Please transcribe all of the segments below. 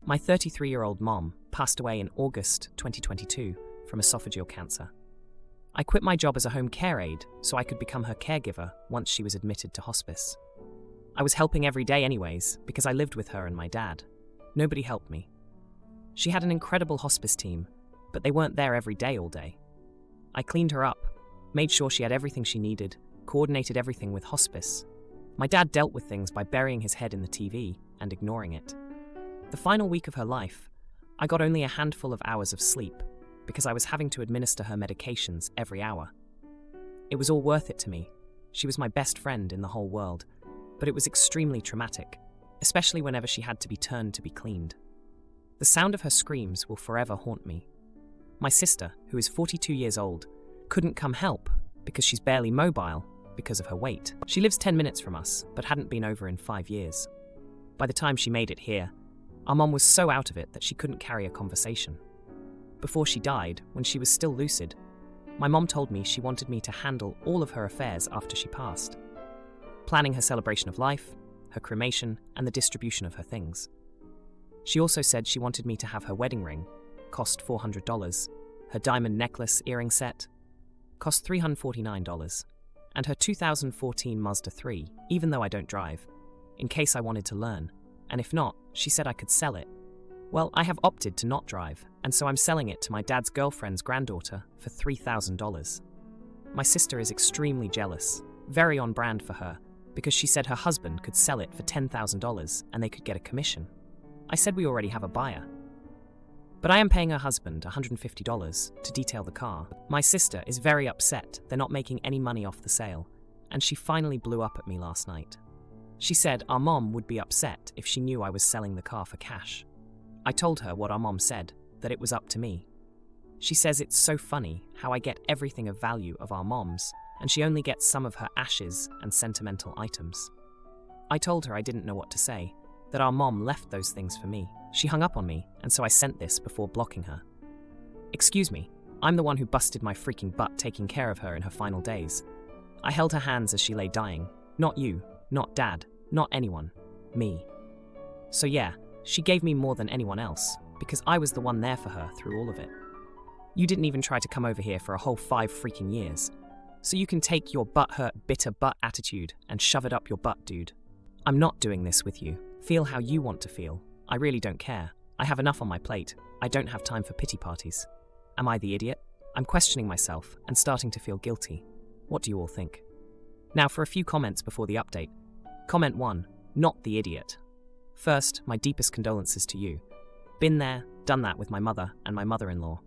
My 33-year-old mom passed away in August 2022 from esophageal cancer. I quit my job as a home care aide so I could become her caregiver once she was admitted to hospice. I was helping every day anyways because I lived with her and my dad. Nobody helped me. She had an incredible hospice team, but they weren't there every day all day. I cleaned her up, made sure she had everything she needed, coordinated everything with hospice. My dad dealt with things by burying his head in the TV and ignoring it. The final week of her life, I got only a handful of hours of sleep because I was having to administer her medications every hour. It was all worth it to me. She was my best friend in the whole world, but it was extremely traumatic, especially whenever she had to be turned to be cleaned. The sound of her screams will forever haunt me. My sister, who is 42 years old, couldn't come help because she's barely mobile because of her weight. She lives 10 minutes from us, but hadn't been over in 5 years. By the time she made it here, our mom was so out of it that she couldn't carry a conversation. Before she died, when she was still lucid, my mom told me she wanted me to handle all of her affairs after she passed, planning her celebration of life, her cremation, and the distribution of her things. She also said she wanted me to have her wedding ring, cost $400, her diamond necklace earring set, cost $349, and her 2014 Mazda 3, even though I don't drive, in case I wanted to learn, and if not, she said I could sell it. Well, I have opted to not drive, and so I'm selling it to my dad's girlfriend's granddaughter for $3,000. My sister is extremely jealous, very on brand for her, because she said her husband could sell it for $10,000 and they could get a commission. I said we already have a buyer. But I am paying her husband $150 to detail the car. My sister is very upset they're not making any money off the sale, and she finally blew up at me last night. She said our mom would be upset if she knew I was selling the car for cash. I told her what our mom said, that it was up to me. She says it's so funny how I get everything of value of our mom's, and she only gets some of her ashes and sentimental items. I told her I didn't know what to say, that our mom left those things for me. She hung up on me, and so I sent this before blocking her. Excuse me, I'm the one who busted my freaking butt taking care of her in her final days. I held her hands as she lay dying. Not you, not dad, not anyone. Me. So yeah, she gave me more than anyone else, because I was the one there for her through all of it. You didn't even try to come over here for a whole 5 freaking years. So you can take your butthurt, bitter butt attitude and shove it up your butt, dude. I'm not doing this with you. Feel how you want to feel. I really don't care. I have enough on my plate. I don't have time for pity parties. Am I the idiot? I'm questioning myself and starting to feel guilty. What do you all think? Now for a few comments before the update. Comment 1. Not the idiot. First, my deepest condolences to you. Been there, done that with my mother and my mother-in-law.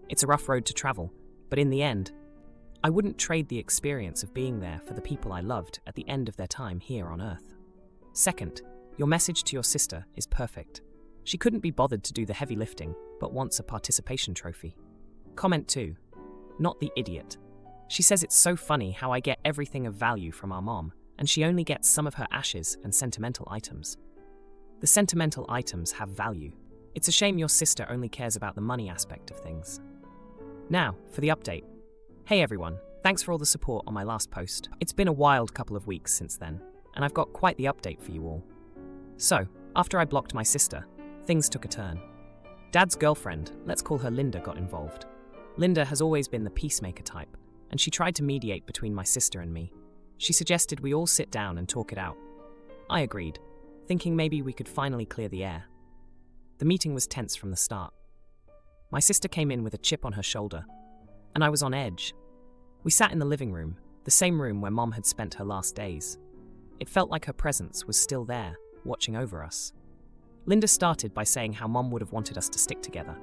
It's a rough road to travel, but in the end, I wouldn't trade the experience of being there for the people I loved at the end of their time here on Earth. Second, your message to your sister is perfect. She couldn't be bothered to do the heavy lifting, but wants a participation trophy. Comment 2. Not the idiot. She says it's so funny how I get everything of value from our mom, and she only gets some of her ashes and sentimental items. The sentimental items have value. It's a shame your sister only cares about the money aspect of things. Now, for the update. Hey everyone, thanks for all the support on my last post. It's been a wild couple of weeks since then, and I've got quite the update for you all. So, after I blocked my sister, things took a turn. Dad's girlfriend, let's call her Linda, got involved. Linda has always been the peacemaker type, and she tried to mediate between my sister and me. She suggested we all sit down and talk it out. I agreed, thinking maybe we could finally clear the air. The meeting was tense from the start. My sister came in with a chip on her shoulder, and I was on edge. We sat in the living room, the same room where Mom had spent her last days. It felt like her presence was still there, watching over us. Linda started by saying how Mom would have wanted us to stick together.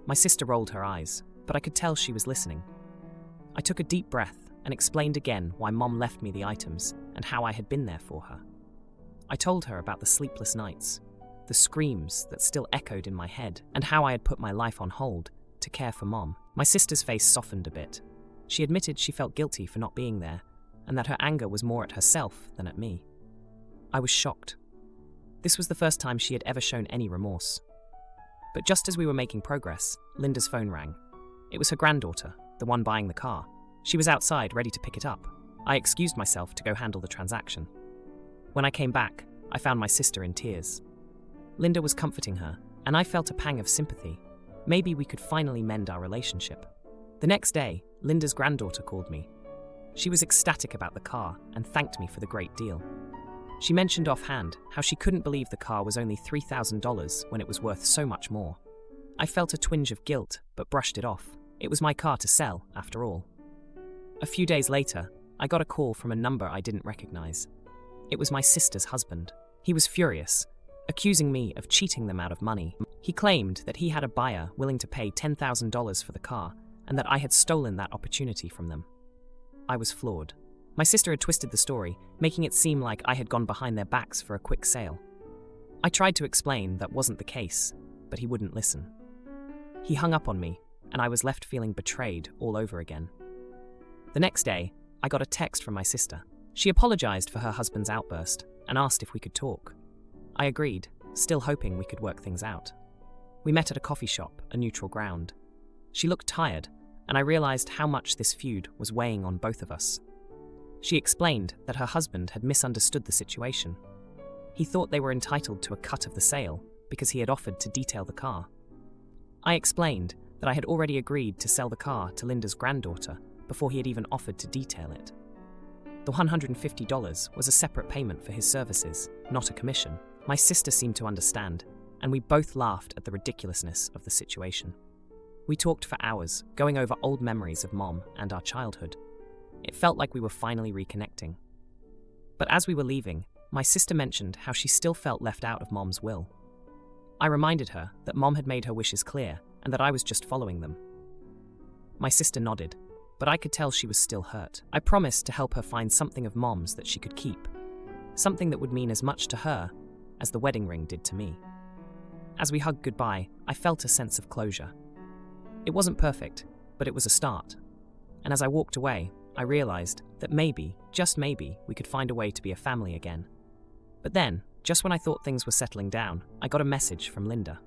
My sister rolled her eyes, but I could tell she was listening. I took a deep breath and explained again why Mom left me the items and how I had been there for her. I told her about the sleepless nights, the screams that still echoed in my head, and how I had put my life on hold to care for Mom. My sister's face softened a bit. She admitted she felt guilty for not being there, and that her anger was more at herself than at me. I was shocked. This was the first time she had ever shown any remorse. But just as we were making progress, Linda's phone rang. It was her granddaughter, the one buying the car. She was outside, ready to pick it up. I excused myself to go handle the transaction. When I came back, I found my sister in tears. Linda was comforting her, and I felt a pang of sympathy. Maybe we could finally mend our relationship. The next day, Linda's granddaughter called me. She was ecstatic about the car and thanked me for the great deal. She mentioned offhand how she couldn't believe the car was only $3,000 when it was worth so much more. I felt a twinge of guilt, but brushed it off. It was my car to sell, after all. A few days later, I got a call from a number I didn't recognize. It was my sister's husband. He was furious, accusing me of cheating them out of money. He claimed that he had a buyer willing to pay $10,000 for the car and that I had stolen that opportunity from them. I was floored. My sister had twisted the story, making it seem like I had gone behind their backs for a quick sale. I tried to explain that wasn't the case, but he wouldn't listen. He hung up on me, and I was left feeling betrayed all over again. The next day, I got a text from my sister. She apologized for her husband's outburst and asked if we could talk. I agreed, still hoping we could work things out. We met at a coffee shop, a neutral ground. She looked tired, and I realized how much this feud was weighing on both of us. She explained that her husband had misunderstood the situation. He thought they were entitled to a cut of the sale because he had offered to detail the car. I explained that I had already agreed to sell the car to Linda's granddaughter before he had even offered to detail it. The $150 was a separate payment for his services, not a commission. My sister seemed to understand, and we both laughed at the ridiculousness of the situation. We talked for hours, going over old memories of Mom and our childhood. It felt like we were finally reconnecting. But as we were leaving, my sister mentioned how she still felt left out of Mom's will. I reminded her that Mom had made her wishes clear and that I was just following them. My sister nodded, but I could tell she was still hurt. I promised to help her find something of Mom's that she could keep, something that would mean as much to her as the wedding ring did to me. As we hugged goodbye, I felt a sense of closure. It wasn't perfect, but it was a start. And as I walked away, I realized that maybe, just maybe, we could find a way to be a family again. But then, just when I thought things were settling down, I got a message from Linda.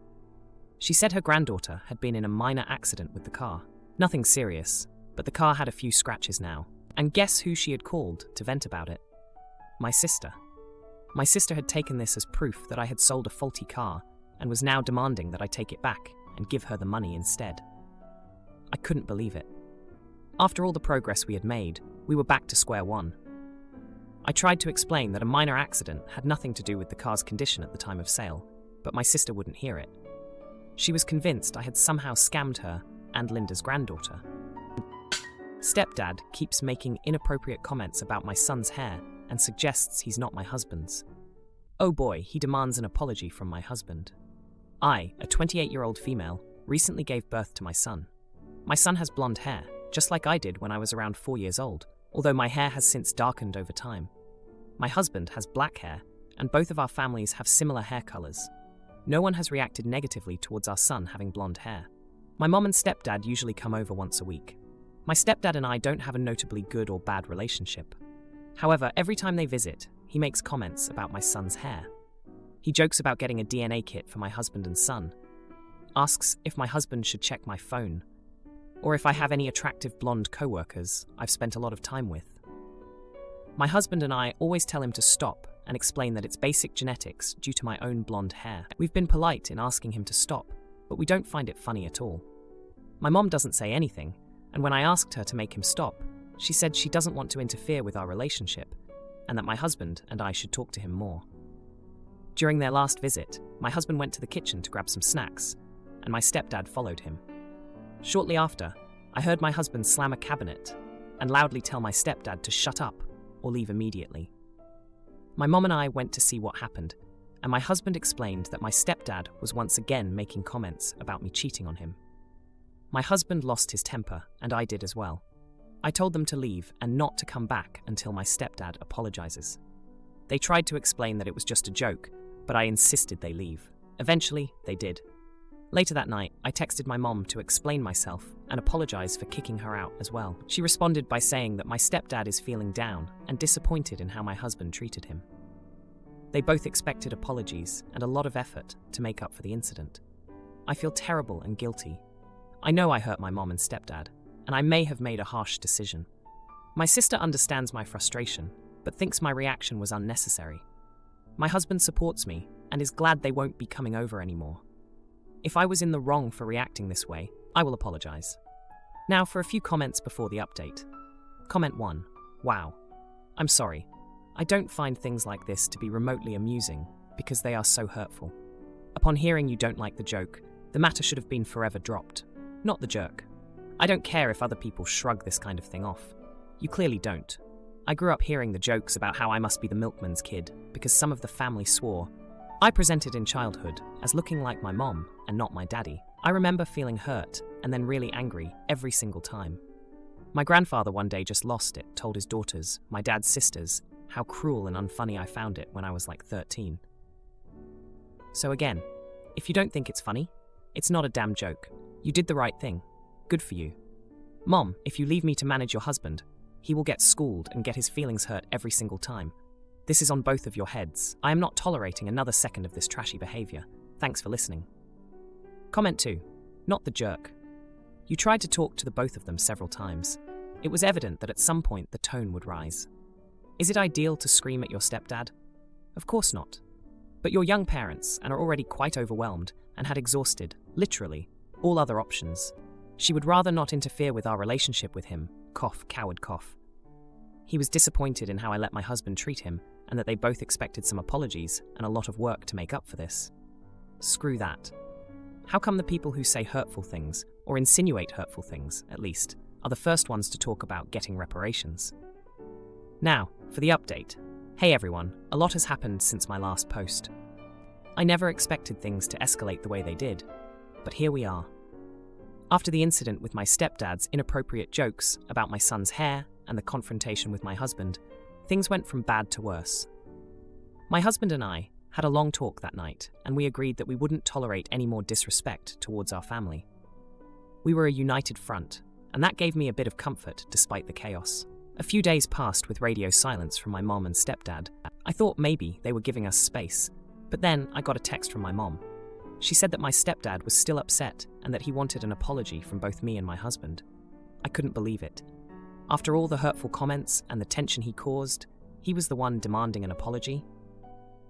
She said her granddaughter had been in a minor accident with the car. Nothing serious, but the car had a few scratches now. And guess who she had called to vent about it? My sister. My sister had taken this as proof that I had sold a faulty car and was now demanding that I take it back and give her the money instead. I couldn't believe it. After all the progress we had made, we were back to square one. I tried to explain that a minor accident had nothing to do with the car's condition at the time of sale, but my sister wouldn't hear it. She was convinced I had somehow scammed her and Linda's granddaughter. Stepdad keeps making inappropriate comments about my son's hair and suggests he's not my husband's. Oh boy, he demands an apology from my husband. I, a 28-year-old female, recently gave birth to my son. My son has blonde hair, just like I did when I was around 4 years old, although my hair has since darkened over time. My husband has black hair, and both of our families have similar hair colors. No one has reacted negatively towards our son having blonde hair. My mom and stepdad usually come over once a week. My stepdad and I don't have a notably good or bad relationship. However, every time they visit, he makes comments about my son's hair. He jokes about getting a DNA kit for my husband and son, asks if my husband should check my phone, or if I have any attractive blonde co-workers I've spent a lot of time with. My husband and I always tell him to stop and explain that it's basic genetics due to my own blonde hair. We've been polite in asking him to stop, but we don't find it funny at all. My mom doesn't say anything, and when I asked her to make him stop, she said she doesn't want to interfere with our relationship, and that my husband and I should talk to him more. During their last visit, my husband went to the kitchen to grab some snacks, and my stepdad followed him. Shortly after, I heard my husband slam a cabinet and loudly tell my stepdad to shut up or leave immediately. My mom and I went to see what happened, and my husband explained that my stepdad was once again making comments about me cheating on him. My husband lost his temper, and I did as well. I told them to leave and not to come back until my stepdad apologizes. They tried to explain that it was just a joke, but I insisted they leave. Eventually, they did. Later that night, I texted my mom to explain myself and apologize for kicking her out as well. She responded by saying that my stepdad is feeling down and disappointed in how my husband treated him. They both expected apologies and a lot of effort to make up for the incident. I feel terrible and guilty. I know I hurt my mom and stepdad, and I may have made a harsh decision. My sister understands my frustration, but thinks my reaction was unnecessary. My husband supports me, and is glad they won't be coming over anymore. If I was in the wrong for reacting this way, I will apologize. Now for a few comments before the update. Comment 1. Wow. I'm sorry. I don't find things like this to be remotely amusing because they are so hurtful. Upon hearing you don't like the joke, the matter should have been forever dropped, not the jerk. I don't care if other people shrug this kind of thing off. You clearly don't. I grew up hearing the jokes about how I must be the milkman's kid because some of the family swore. I presented in childhood as looking like my mom and not my daddy. I remember feeling hurt and then really angry every single time. My grandfather one day just lost it, told his daughters, my dad's sisters, how cruel and unfunny I found it when I was like 13. So again, if you don't think it's funny, it's not a damn joke. You did the right thing. Good for you. Mom, if you leave me to manage your husband, he will get schooled and get his feelings hurt every single time. This is on both of your heads. I am not tolerating another second of this trashy behavior. Thanks for listening. Comment 2. Not the jerk. You tried to talk to the both of them several times. It was evident that at some point the tone would rise. Is it ideal to scream at your stepdad? Of course not. But you're young parents and are already quite overwhelmed and had exhausted, literally, all other options. She would rather not interfere with our relationship with him. Cough, coward cough. He was disappointed in how I let my husband treat him and that they both expected some apologies and a lot of work to make up for this. Screw that. How come the people who say hurtful things, or insinuate hurtful things, at least, are the first ones to talk about getting reparations? Now, for the update. Hey everyone, a lot has happened since my last post. I never expected things to escalate the way they did, but here we are. After the incident with my stepdad's inappropriate jokes about my son's hair and the confrontation with my husband, things went from bad to worse. My husband and I had a long talk that night, and we agreed that we wouldn't tolerate any more disrespect towards our family. We were a united front, and that gave me a bit of comfort despite the chaos. A few days passed with radio silence from my mom and stepdad. I thought maybe they were giving us space, but then I got a text from my mom. She said that my stepdad was still upset and that he wanted an apology from both me and my husband. I couldn't believe it. After all the hurtful comments and the tension he caused, he was the one demanding an apology.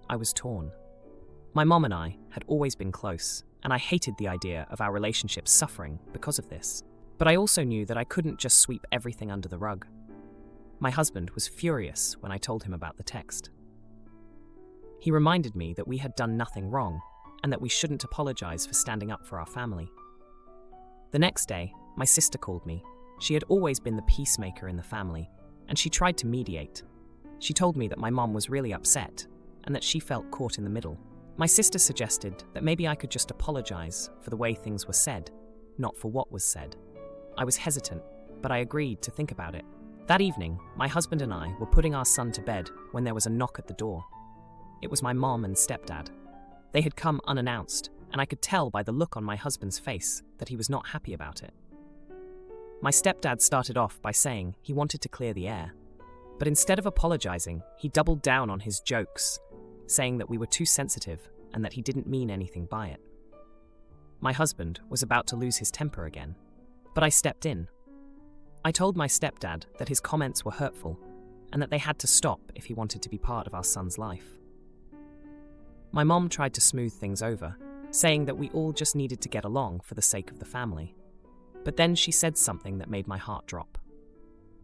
I was torn. My mom and I had always been close, and I hated the idea of our relationship suffering because of this. But I also knew that I couldn't just sweep everything under the rug. My husband was furious when I told him about the text. He reminded me that we had done nothing wrong and that we shouldn't apologize for standing up for our family. The next day, my sister called me. She had always been the peacemaker in the family, and she tried to mediate. She told me that my mom was really upset and that she felt caught in the middle. My sister suggested that maybe I could just apologize for the way things were said, not for what was said. I was hesitant, but I agreed to think about it. That evening, my husband and I were putting our son to bed when there was a knock at the door. It was my mom and stepdad. They had come unannounced, and I could tell by the look on my husband's face that he was not happy about it. My stepdad started off by saying he wanted to clear the air, but instead of apologizing, he doubled down on his jokes, saying that we were too sensitive and that he didn't mean anything by it. My husband was about to lose his temper again, but I stepped in. I told my stepdad that his comments were hurtful and that they had to stop if he wanted to be part of our son's life. My mom tried to smooth things over, saying that we all just needed to get along for the sake of the family. But then she said something that made my heart drop.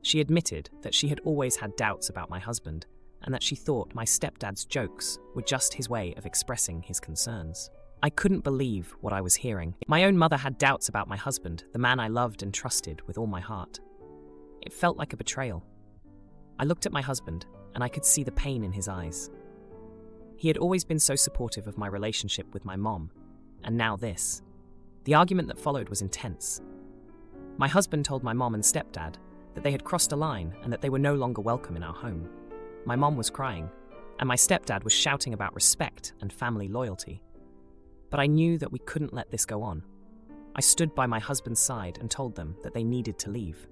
She admitted that she had always had doubts about my husband and that she thought my stepdad's jokes were just his way of expressing his concerns. I couldn't believe what I was hearing. My own mother had doubts about my husband, the man I loved and trusted with all my heart. It felt like a betrayal. I looked at my husband and I could see the pain in his eyes. He had always been so supportive of my relationship with my mom, and now this. The argument that followed was intense. My husband told my mom and stepdad that they had crossed a line and that they were no longer welcome in our home. My mom was crying, and my stepdad was shouting about respect and family loyalty. But I knew that we couldn't let this go on. I stood by my husband's side and told them that they needed to leave.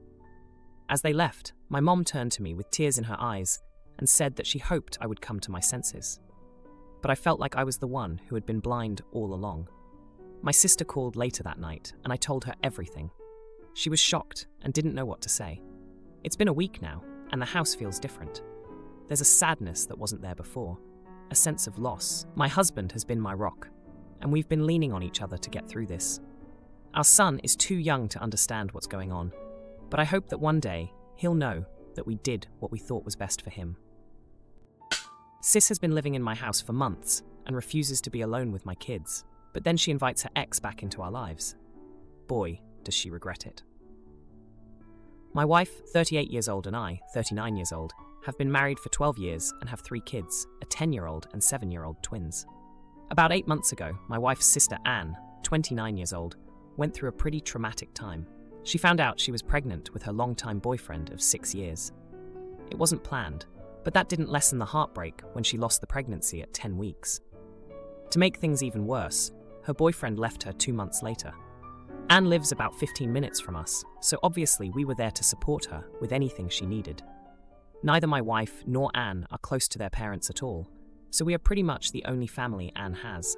As they left, my mom turned to me with tears in her eyes and said that she hoped I would come to my senses. But I felt like I was the one who had been blind all along. My sister called later that night, and I told her everything. She was shocked and didn't know what to say. It's been a week now, and the house feels different. There's a sadness that wasn't there before, a sense of loss. My husband has been my rock, and we've been leaning on each other to get through this. Our son is too young to understand what's going on, but I hope that one day he'll know that we did what we thought was best for him. Sis has been living in my house for months and refuses to be alone with my kids, but then she invites her ex back into our lives. Boy, does she regret it. My wife, 38 years old, and I, 39 years old, have been married for 12 years and have 3 kids, a 10-year-old and 7-year-old twins. About 8 months ago, my wife's sister Anne, 29 years old, went through a pretty traumatic time. She found out she was pregnant with her longtime boyfriend of 6 years. It wasn't planned, but that didn't lessen the heartbreak when she lost the pregnancy at 10 weeks. To make things even worse, her boyfriend left her 2 months later. Anne lives about 15 minutes from us, so obviously we were there to support her with anything she needed. Neither my wife nor Anne are close to their parents at all, so we are pretty much the only family Anne has.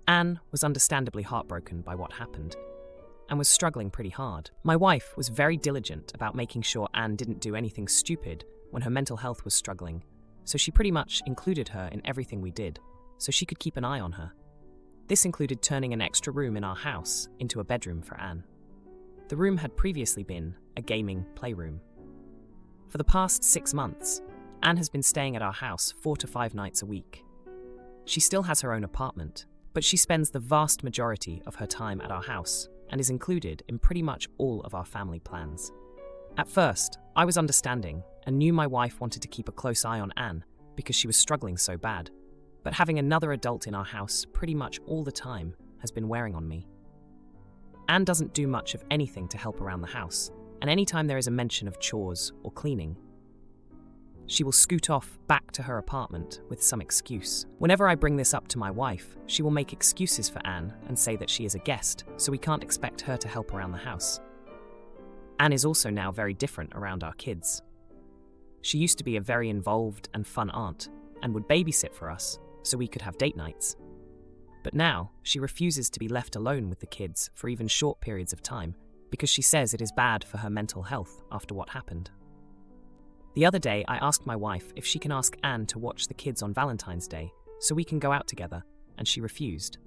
Anne was understandably heartbroken by what happened, and was struggling pretty hard. My wife was very diligent about making sure Anne didn't do anything stupid when her mental health was struggling, so she pretty much included her in everything we did, so she could keep an eye on her. This included turning an extra room in our house into a bedroom for Anne. The room had previously been a gaming playroom. For the past 6 months, Anne has been staying at our house 4 to 5 nights a week. She still has her own apartment, but she spends the vast majority of her time at our house and is included in pretty much all of our family plans. At first, I was understanding and knew my wife wanted to keep a close eye on Anne because she was struggling so bad, but having another adult in our house pretty much all the time has been wearing on me. Anne doesn't do much of anything to help around the house, and anytime there is a mention of chores or cleaning, she will scoot off back to her apartment with some excuse. Whenever I bring this up to my wife, she will make excuses for Anne and say that she is a guest, so we can't expect her to help around the house. Anne is also now very different around our kids. She used to be a very involved and fun aunt and would babysit for us so we could have date nights. But now, she refuses to be left alone with the kids for even short periods of time because she says it is bad for her mental health after what happened. The other day, I asked my wife if she can ask Anne to watch the kids on Valentine's Day so we can go out together, and she refused,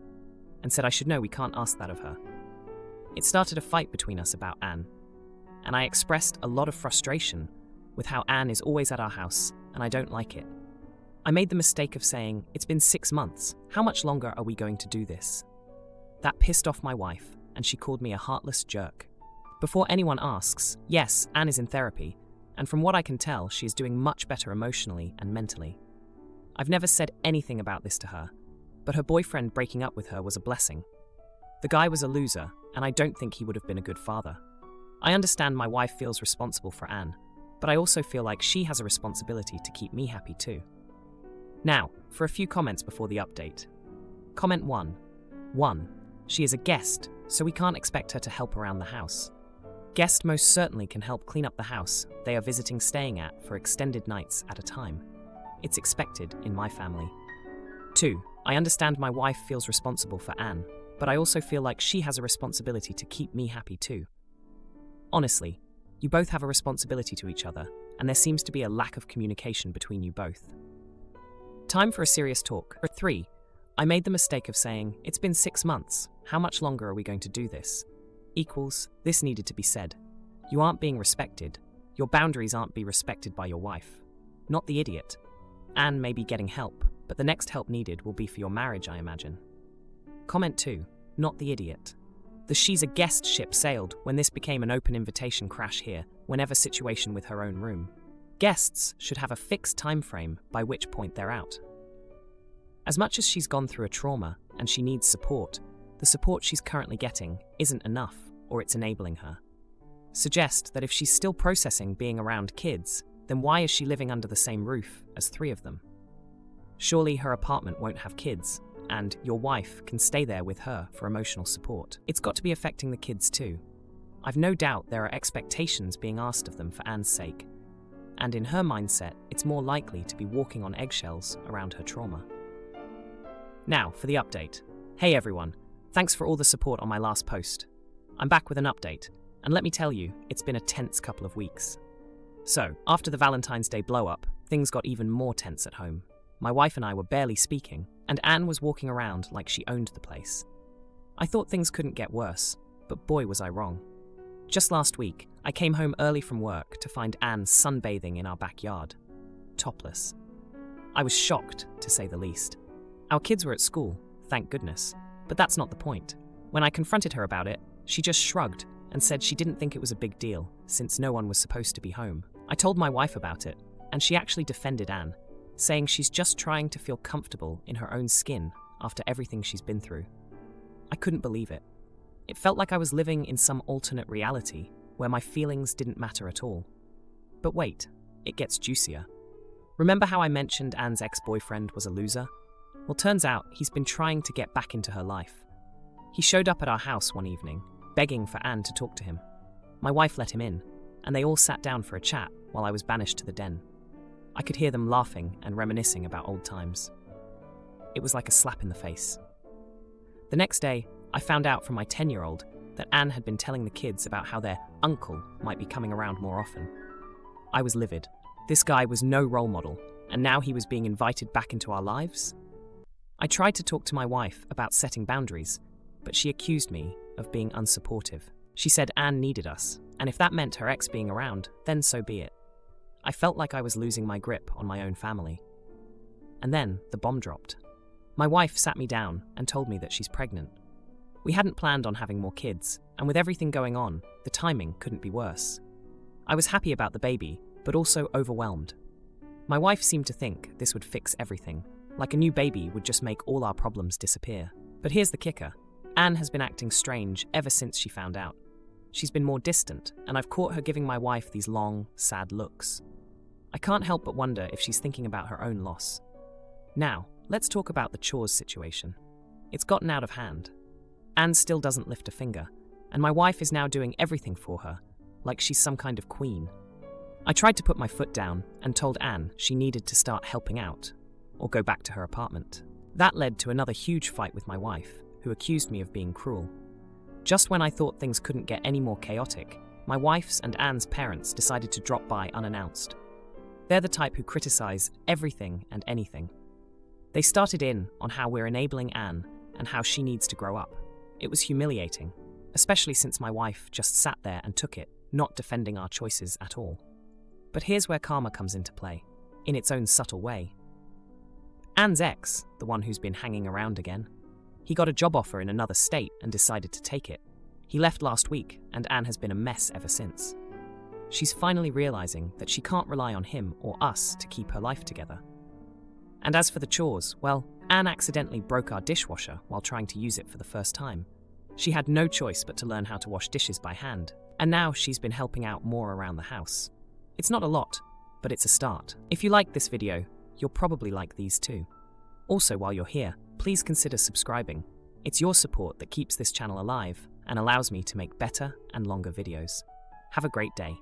and said I should know we can't ask that of her. It started a fight between us about Anne, and I expressed a lot of frustration with how Anne is always at our house, and I don't like it. I made the mistake of saying, "It's been 6 months, how much longer are we going to do this?" That pissed off my wife, and she called me a heartless jerk. Before anyone asks, yes, Anne is in therapy, and from what I can tell, she is doing much better emotionally and mentally. I've never said anything about this to her, but her boyfriend breaking up with her was a blessing. The guy was a loser, and I don't think he would have been a good father. I understand my wife feels responsible for Anne, but I also feel like she has a responsibility to keep me happy too. Now, for a few comments before the update. Comment 1. 1. She is a guest, so we can't expect her to help around the house. Guest most certainly can help clean up the house they are visiting staying at for extended nights at a time. It's expected in my family. 2. I understand my wife feels responsible for Anne, but I also feel like she has a responsibility to keep me happy too. Honestly, you both have a responsibility to each other, and there seems to be a lack of communication between you both. Time for a serious talk. 3. I made the mistake of saying, "It's been 6 months, how much longer are we going to do this?" Equals, this needed to be said. You aren't being respected. Your boundaries aren't being respected by your wife. Not the idiot. Anne may be getting help, but the next help needed will be for your marriage, I imagine. Comment 2. Not the idiot. The she's a guest ship sailed when this became an open invitation crash here, whenever situation with her own room. Guests should have a fixed time frame by which point they're out. As much as she's gone through a trauma and she needs support, the support she's currently getting isn't enough, or it's enabling her. Suggest that if she's still processing being around kids, then why is she living under the same roof as 3 of them? Surely her apartment won't have kids, and your wife can stay there with her for emotional support. It's got to be affecting the kids too. I've no doubt there are expectations being asked of them for Anne's sake, and in her mindset, it's more likely to be walking on eggshells around her trauma. Now, for the update. Hey everyone, thanks for all the support on my last post. I'm back with an update, and let me tell you, it's been a tense couple of weeks. So, after the Valentine's Day blow-up, things got even more tense at home. my wife and I were barely speaking, and Anne was walking around like she owned the place. I thought things couldn't get worse, but boy was I wrong. Just last week, I came home early from work to find Anne sunbathing in our backyard, topless. I was shocked, to say the least. Our kids were at school, thank goodness, but that's not the point. When I confronted her about it, she just shrugged and said she didn't think it was a big deal, since no one was supposed to be home. I told my wife about it, and she actually defended Anne, saying she's just trying to feel comfortable in her own skin after everything she's been through. I couldn't believe it. It felt like I was living in some alternate reality where my feelings didn't matter at all. But wait, it gets juicier. Remember how I mentioned Anne's ex-boyfriend was a loser? Well, turns out he's been trying to get back into her life. He showed up at our house one evening, begging for Anne to talk to him. My wife let him in, and they all sat down for a chat while I was banished to the den. I could hear them laughing and reminiscing about old times. It was like a slap in the face. The next day, I found out from my 10-year-old that Anne had been telling the kids about how their uncle might be coming around more often. I was livid. This guy was no role model, and now he was being invited back into our lives? I tried to talk to my wife about setting boundaries, but she accused me of being unsupportive. She said Anne needed us, and if that meant her ex being around, then so be it. I felt like I was losing my grip on my own family. And then the bomb dropped. My wife sat me down and told me that she's pregnant. We hadn't planned on having more kids, and with everything going on, the timing couldn't be worse. I was happy about the baby, but also overwhelmed. My wife seemed to think this would fix everything, like a new baby would just make all our problems disappear. But here's the kicker. Anne has been acting strange ever since she found out. She's been more distant, and I've caught her giving my wife these long, sad looks. I can't help but wonder if she's thinking about her own loss. Now, let's talk about the chores situation. It's gotten out of hand. Anne still doesn't lift a finger, and my wife is now doing everything for her, like she's some kind of queen. I tried to put my foot down and told Anne she needed to start helping out, or go back to her apartment. That led to another huge fight with my wife, who accused me of being cruel. Just when I thought things couldn't get any more chaotic, my wife's and Anne's parents decided to drop by unannounced. They're the type who criticize everything and anything. They started in on how we're enabling Anne and how she needs to grow up. It was humiliating, especially since my wife just sat there and took it, not defending our choices at all. But here's where karma comes into play, in its own subtle way. Anne's ex, the one who's been hanging around again, he got a job offer in another state and decided to take it. He left last week, and Anne has been a mess ever since. She's finally realizing that she can't rely on him or us to keep her life together. And as for the chores, well, Anne accidentally broke our dishwasher while trying to use it for the first time. She had no choice but to learn how to wash dishes by hand, and now she's been helping out more around the house. It's not a lot, but it's a start. If you liked this video, you'll probably like these too. Also, while you're here, please consider subscribing. It's your support that keeps this channel alive and allows me to make better and longer videos. Have a great day.